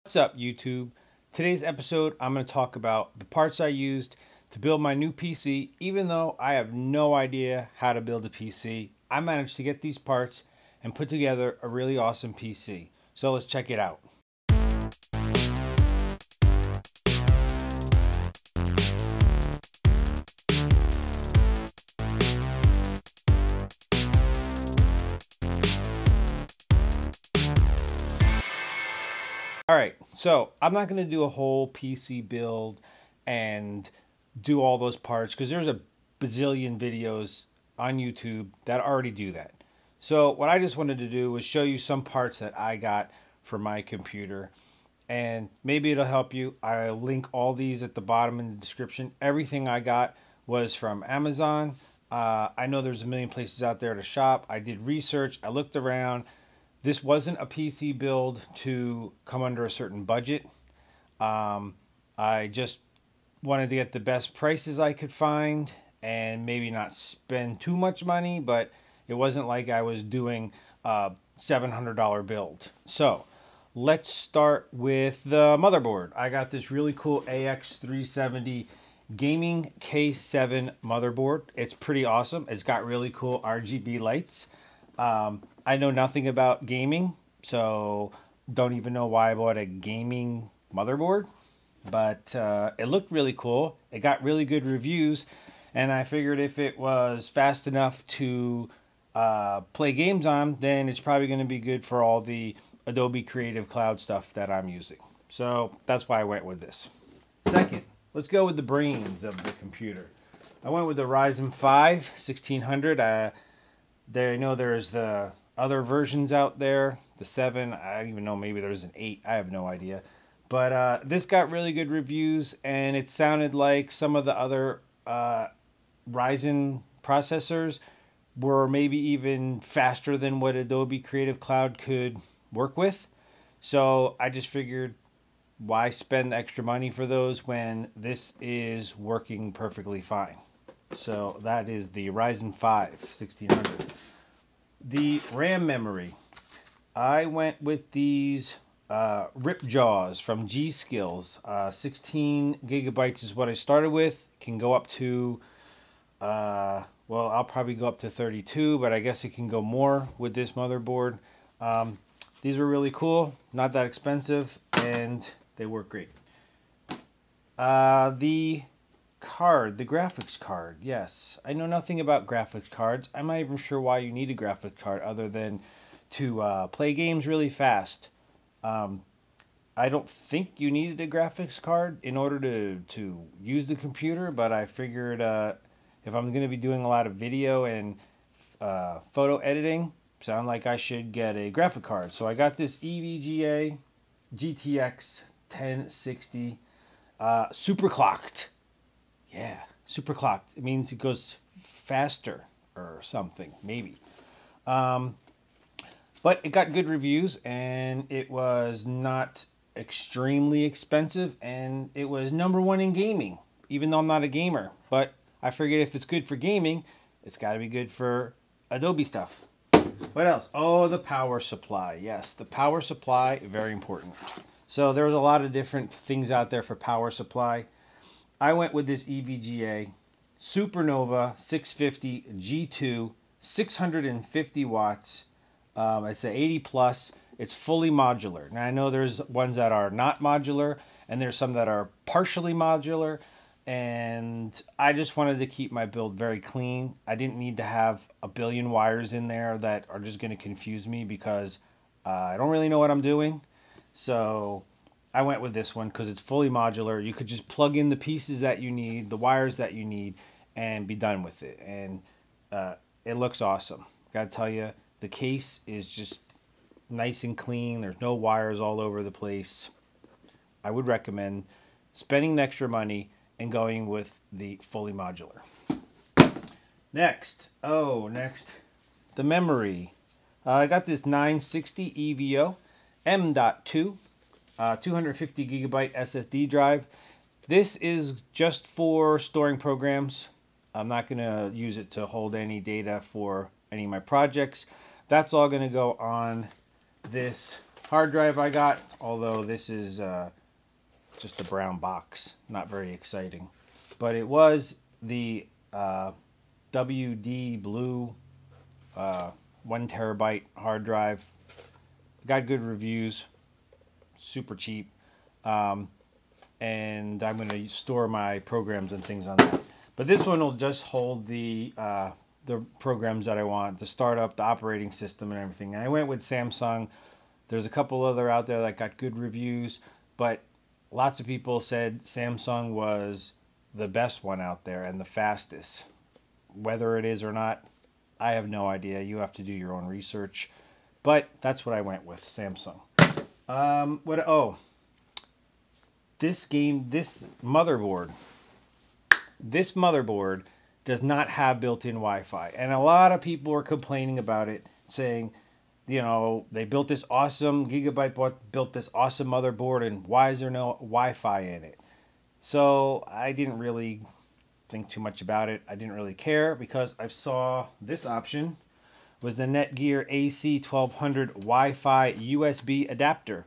What's up, YouTube? Today's episode, I'm going to talk about the parts I used to build my new PC. Even though I have no idea how to build a PC, I managed to get these parts and put together a really awesome PC. So let's check it out. Alright, so I'm not going to do a whole PC build and do all those parts because there's a bazillion videos on YouTube that already do that. So what I just wanted to do was show you some parts that I got for my computer, and maybe it'll help you. I'll link all these at the bottom in the description. Everything I got was from Amazon. I know there's a million places out there to shop. I did research. I looked around. This wasn't a PC build to come under a certain budget. I just wanted to get the best prices I could find and maybe not spend too much money, but it wasn't like I was doing a $700 build. So let's start with the motherboard. I got this really cool AX370 gaming K7 motherboard. It's pretty awesome. It's got really cool RGB lights. I know nothing about gaming, so don't even know why I bought a gaming motherboard, but it looked really cool. It got really good reviews, and I figured if it was fast enough to play games on, then it's probably going to be good for all the Adobe Creative Cloud stuff that I'm using. So that's why I went with this. Second, let's go with the brains of the computer. I went with the Ryzen 5 1600. I know there's the other versions out there, the 7, I don't even know, maybe there's an 8, I have no idea. But this got really good reviews, and it sounded like some of the other Ryzen processors were maybe even faster than what Adobe Creative Cloud could work with. So I just figured, why spend the extra money for those when this is working perfectly fine. So that is the Ryzen 5 1600. The RAM memory, I went with these Ripjaws from G-Skills. 16 gigabytes is what I started with. Can go up to, well, I'll probably go up to 32, but I guess it can go more with this motherboard. These were really cool, not that expensive, and they work great. The graphics card, yes. I know nothing about graphics cards. I'm not even sure why you need a graphics card other than to play games really fast. I don't think you needed a graphics card in order to use the computer, but I figured if I'm going to be doing a lot of video and photo editing, sound like I should get a graphic card. So I got this EVGA GTX 1060 super clocked. Yeah, super clocked. It means it goes faster or something, maybe. But it got good reviews, and it was not extremely expensive, and it was #1 in gaming, even though I'm not a gamer. But I figured if it's good for gaming, it's got to be good for Adobe stuff. What else? Oh, the power supply. Yes, the power supply, very important. So there's a lot of different things out there for power supply. I went with this EVGA Supernova 650 G2, 650 watts. It's an 80 plus. It's fully modular. Now I know there's ones that are not modular, and there's some that are partially modular. And I just wanted to keep my build very clean. I didn't need to have a billion wires in there that are just going to confuse me because I don't really know what I'm doing. So I went with this one because it's fully modular. You could just plug in the pieces that you need, the wires that you need, and be done with it. And it looks awesome. Gotta tell you, the case is just nice and clean. There's no wires all over the place. I would recommend spending the extra money and going with the fully modular. Next, the memory. I got this 960 EVO M.2. 250 gigabyte SSD drive. This is just for storing programs. I'm not going to use it to hold any data for any of my projects. That's all going to go on this hard drive I got, although this is just a brown box, not very exciting. But it was the WD Blue 1 terabyte hard drive. Got good reviews, super cheap, and I'm going to store my programs and things on that. But this one will just hold the programs that I want, the startup, the operating system, and everything. And I went with Samsung. There's a couple other out there that got good reviews, but lots of people said Samsung was the best one out there and the fastest. Whether it is or not, I have no idea. You have to do your own research. But that's what I went with, Samsung. This motherboard does not have built-in Wi-Fi. And a lot of people were complaining about it, saying, you know, they built this awesome, GIGABYTE built this awesome motherboard, and why is there no Wi-Fi in it? So I didn't really think too much about it. I didn't really care because I saw this option was the NETGEAR AC1200 Wi-Fi USB adapter.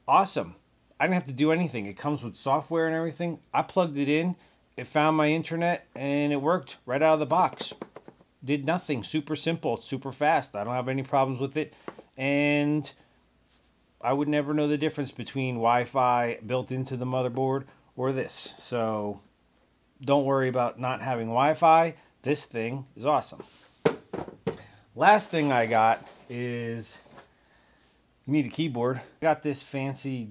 Awesome. I didn't have to do anything. It comes with software and everything. I plugged it in, it found my internet, and it worked right out of the box. Did nothing. Super simple, super fast. I don't have any problems with it. And I would never know the difference between Wi-Fi built into the motherboard or this. So don't worry about not having Wi-Fi. This thing is awesome. Last thing I got is, you need a keyboard. I got this fancy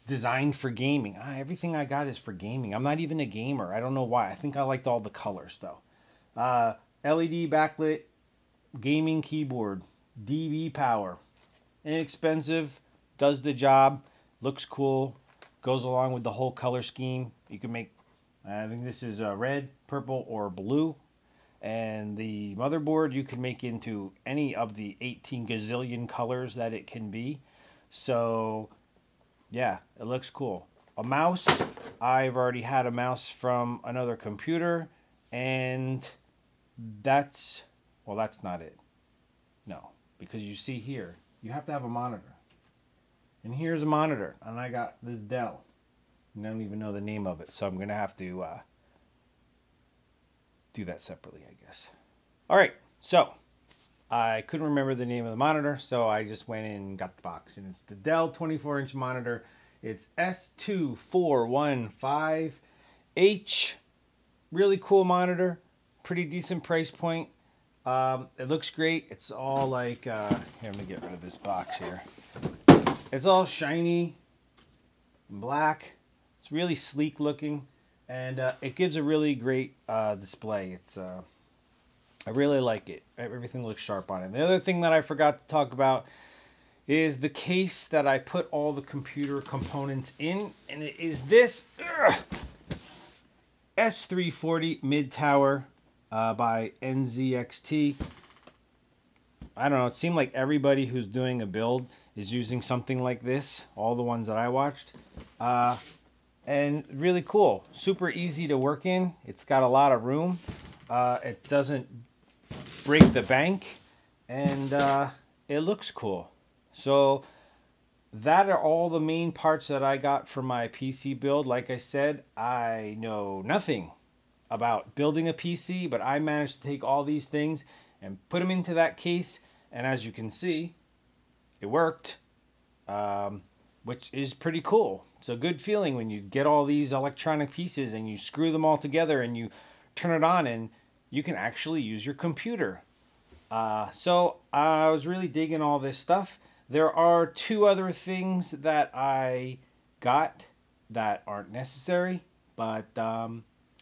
designed for gaming. Everything I got is for gaming. I'm not even a gamer. I don't know why. I think I liked all the colors though. LED backlit gaming keyboard, DBPOWER. Inexpensive, does the job, looks cool, goes along with the whole color scheme. You can make, I think this is red, purple, or blue. And the motherboard you can make into any of the 18 gazillion colors that it can be. So yeah, it looks cool. A mouse, I've already had a mouse from another computer, and that's not it. No, because you see here, you have to have a monitor. And here's a monitor, and I got this Dell. And I don't even know the name of it, so I'm going to have to do that separately, I guess. All right, so I couldn't remember the name of the monitor, so I just went in and got the box. And it's the Dell 24-inch monitor. It's S2415H. Really cool monitor. Pretty decent price point. It looks great. It's all like, here, let me get rid of this box here. It's all shiny and black. It's really sleek looking, and it gives a really great display. It's I really like it. Everything looks sharp on it. The other thing that I forgot to talk about is the case that I put all the computer components in, and it is this S340 mid-tower by NZXT. I don't know, it seemed like everybody who's doing a build is using something like this, all the ones that I watched. And really cool, super easy to work in. It's got a lot of room. It doesn't break the bank, and it looks cool. So that are all the main parts that I got for my PC build. Like I said, I know nothing about building a PC, but I managed to take all these things and put them into that case, and as you can see, it worked, which is pretty cool. It's a good feeling when you get all these electronic pieces and you screw them all together and you turn it on and you can actually use your computer. So I was really digging all this stuff. There are two other things that I got that aren't necessary, but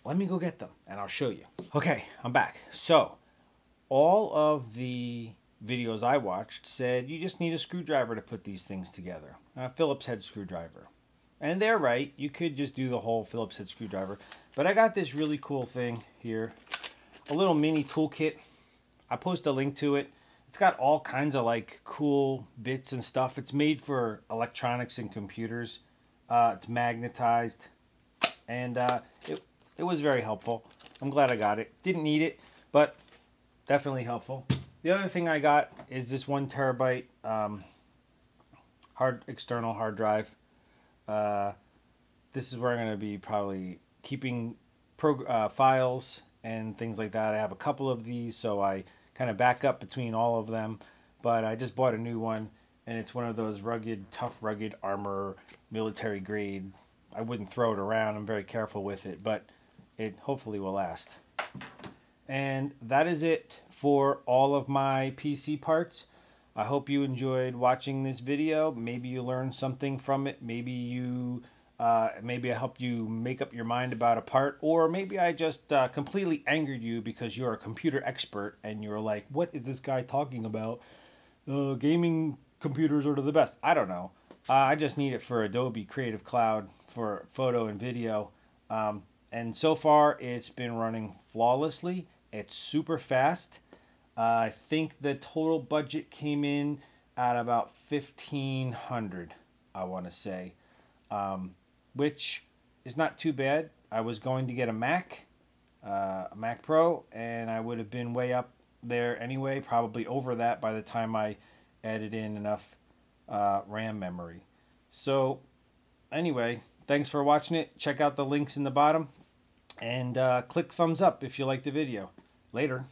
let me go get them and I'll show you. Okay, I'm back. So all of the videos I watched said you just need a screwdriver to put these things together. A Phillips head screwdriver. And they're right. You could just do the whole Phillips head screwdriver. But I got this really cool thing here. A little mini toolkit. I post a link to it. It's got all kinds of like cool bits and stuff. It's made for electronics and computers. It's magnetized. And it was very helpful. I'm glad I got it. Didn't need it, but definitely helpful. The other thing I got is this 1 terabyte hard external hard drive. This is where I'm going to be probably keeping files and things like that. I have a couple of these, so I kind of back up between all of them. But I just bought a new one, and it's one of those tough rugged armor, military grade. I wouldn't throw it around. I'm very careful with it, but it hopefully will last. And that is it for all of my PC parts. I hope you enjoyed watching this video. Maybe you learned something from it. Maybe I helped you make up your mind about a part, or maybe I just completely angered you because you're a computer expert and you're like, what is this guy talking about? Gaming computers are the best. I don't know. I just need it for Adobe Creative Cloud for photo and video. And so far it's been running flawlessly. It's super fast. I think the total budget came in at about $1,500, I want to say, which is not too bad. I was going to get a Mac Pro, and I would have been way up there anyway, probably over that by the time I added in enough RAM memory. So anyway, thanks for watching it. Check out the links in the bottom, and click thumbs up if you like the video. Later.